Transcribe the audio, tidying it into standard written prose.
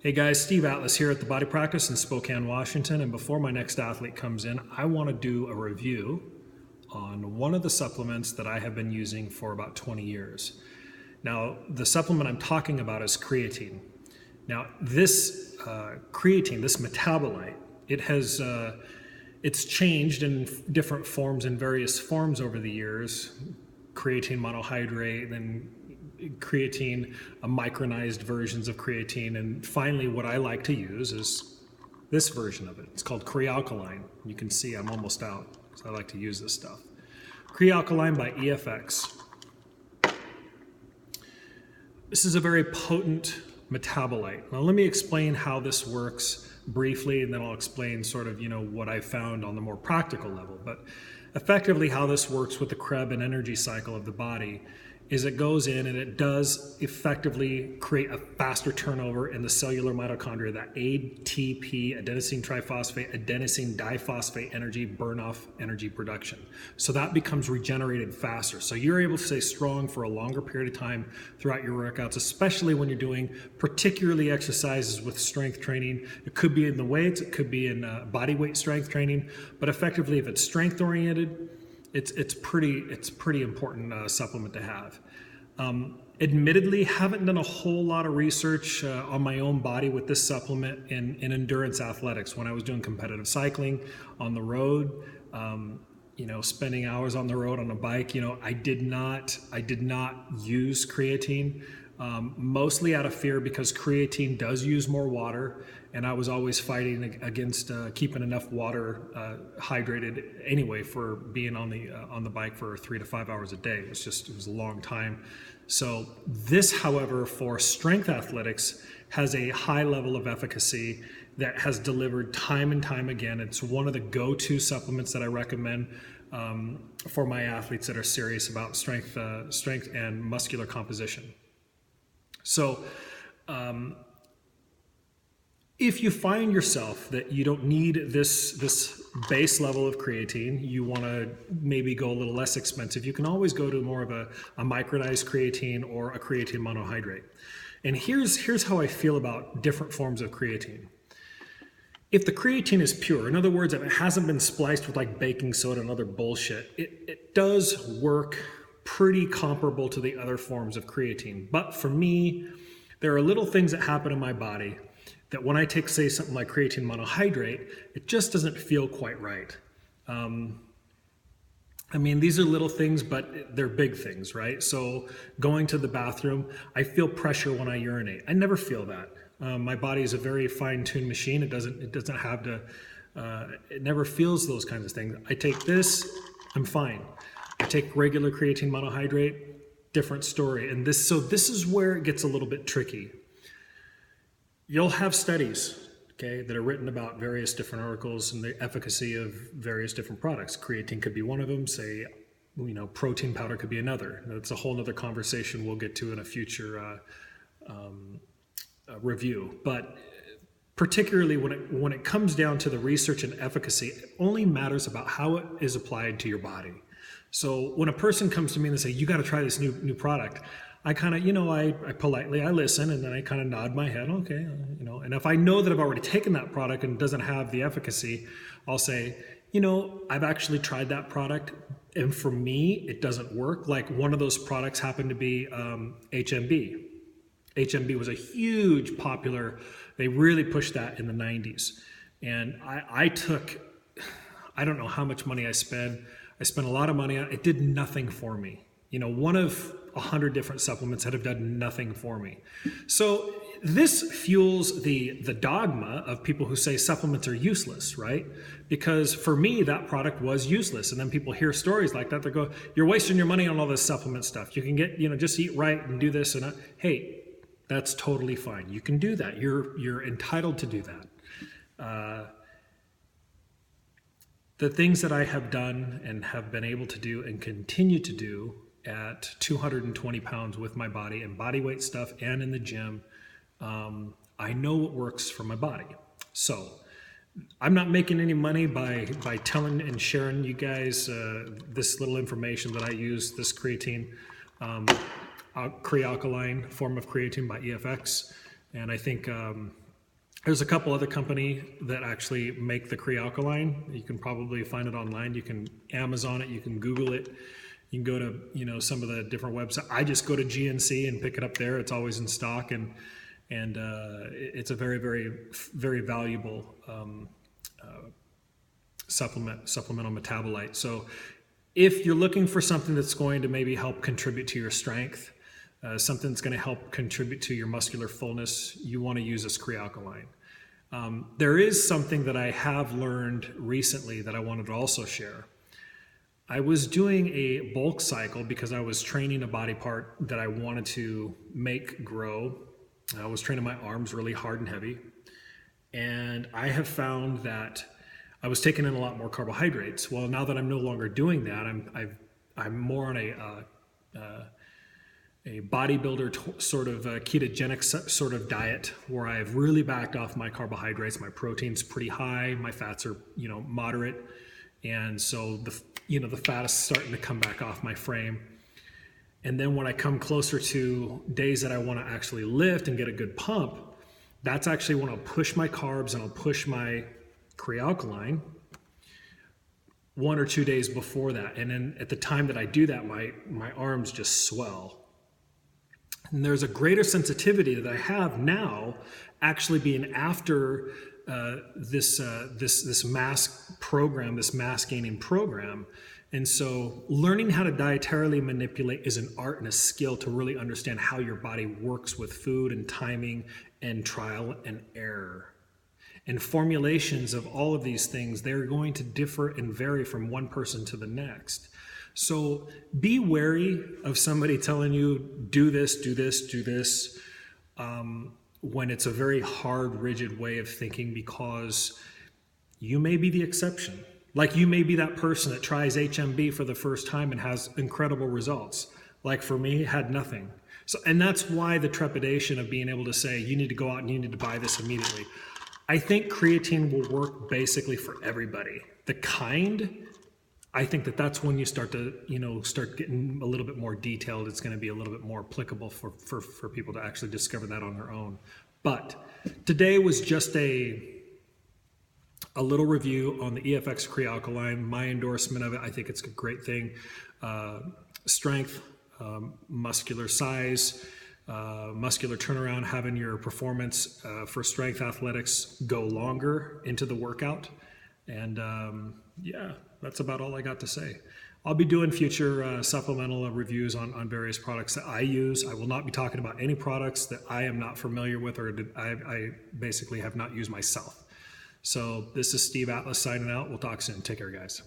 Hey guys, Steve Atlas here at the Body Practice in Spokane, Washington. And before my next athlete comes in, I want to do a review on one of the supplements that I have been using for about 20 years. Now, the supplement I'm talking about is creatine. Now, this creatine, this metabolite, it's changed in different forms, in various forms over the years. Creatine monohydrate, then creatine, micronized versions of creatine, and finally what I like to use is this version of it. It's called Crealkaline. You can see I'm almost out, so I like to use this stuff. Crealkaline by EFX. This is a very potent metabolite. Now let me explain how this works briefly, and then I'll explain sort of, what I found on the more practical level. But effectively how this works with the Krebs and energy cycle of the body is it goes in and it does effectively create a faster turnover in the cellular mitochondria, that ATP, adenosine triphosphate, adenosine diphosphate energy, burn-off energy production. So that becomes regenerated faster. So you're able to stay strong for a longer period of time throughout your workouts, especially when you're doing particularly exercises with strength training. It could be in the weights, it could be in body weight strength training, but effectively if it's strength oriented, it's pretty important supplement to have. Admittedly, haven't done a whole lot of research on my own body with this supplement in endurance athletics. When I was doing competitive cycling on the road, spending hours on the road on a bike, I did not use creatine. Mostly out of fear because creatine does use more water, and I was always fighting against keeping enough water hydrated anyway for being on the bike for 3 to 5 hours a day. It was a long time. So this, however, for strength athletics has a high level of efficacy that has delivered time and time again. It's one of the go-to supplements that I recommend for my athletes that are serious about strength and muscular composition. So if you find yourself that you don't need this base level of creatine, you want to maybe go a little less expensive, you can always go to more of a micronized creatine or a creatine monohydrate. And here's how I feel about different forms of creatine. If the creatine is pure, in other words, if it hasn't been spliced with like baking soda and other bullshit, it does work pretty comparable to the other forms of creatine. But for me, there are little things that happen in my body that when I take, say, something like creatine monohydrate, it just doesn't feel quite right. These are little things, but they're big things, right? So going to the bathroom, I feel pressure when I urinate. I never feel that. My body is a very fine-tuned machine. It doesn't have to, it never feels those kinds of things. I take this, I'm fine. I take regular creatine monohydrate, different story. And this is where it gets a little bit tricky. You'll have studies, okay, that are written about various different articles and the efficacy of various different products. Creatine could be one of them, say, protein powder could be another. That's a whole other conversation we'll get to in a future review. But particularly when it comes down to the research and efficacy, it only matters about how it is applied to your body. So when a person comes to me and they say, you got to try this new product, I kind of, I politely, I listen, and then I kind of nod my head, okay, and if I know that I've already taken that product and it doesn't have the efficacy, I'll say, I've actually tried that product, and for me, it doesn't work. Like one of those products happened to be HMB. HMB was a huge popular, they really pushed that in the 90s. And I don't know how much money I spent. I spent a lot of money on it. It did nothing for me. One of 100 different supplements that have done nothing for me. So this fuels the dogma of people who say supplements are useless, right? Because for me, that product was useless. And then people hear stories like that. They go, you're wasting your money on all this supplement stuff. You can get, just eat right and do this. And hey, that's totally fine. You can do that. You're entitled to do that. The things that I have done and have been able to do and continue to do at 220 pounds with my body and body weight stuff and in the gym, I know what works for my body. So I'm not making any money by telling and sharing you guys this little information that I use, this creatine, Crealkaline form of creatine by EFX. And I think There's a couple other company that actually make the Crealkaline. You can probably find it online. You can Amazon it. You can Google it. You can go to, some of the different websites. I just go to GNC and pick it up there. It's always in stock, and it's a very, very, very valuable supplemental metabolite. So if you're looking for something that's going to maybe help contribute to your strength, something that's going to help contribute to your muscular fullness, you want to use this Crealkaline. There is something that I have learned recently that I wanted to also share. I was doing a bulk cycle because I was training a body part that I wanted to make grow. I was training my arms really hard and heavy. And I have found that I was taking in a lot more carbohydrates. Well, now that I'm no longer doing that, I'm more on a bodybuilder sort of ketogenic sort of diet where I've really backed off my carbohydrates. My protein's pretty high. My fats are, moderate. And so the fat is starting to come back off my frame. And then when I come closer to days that I want to actually lift and get a good pump, that's actually when I'll push my carbs and I'll push my Crealkaline 1 or 2 days before that. And then at the time that I do that, my arms just swell. And there's a greater sensitivity that I have now actually being after this mass program, this mass gaining program. And so learning how to dietarily manipulate is an art and a skill to really understand how your body works with food and timing and trial and error. And formulations of all of these things, they're going to differ and vary from one person to the next. So be wary of somebody telling you, do this, do this, do this, when it's a very hard, rigid way of thinking, because you may be the exception. Like you may be that person that tries HMB for the first time and has incredible results. Like for me, had nothing. So, and that's why the trepidation of being able to say, you need to go out and you need to buy this immediately. I think creatine will work basically for everybody. I think that's when you start to, start getting a little bit more detailed. It's going to be a little bit more applicable for people to actually discover that on their own. But today was just a little review on the EFX Crealkaline, my endorsement of it. I think it's a great thing. Strength, muscular size, muscular turnaround, having your performance for strength athletics go longer into the workout. And that's about all I got to say. I'll be doing future supplemental reviews on various products that I use. I will not be talking about any products that I am not familiar with or I basically have not used myself. So this is Steve Atlas signing out. We'll talk soon. Take care, guys.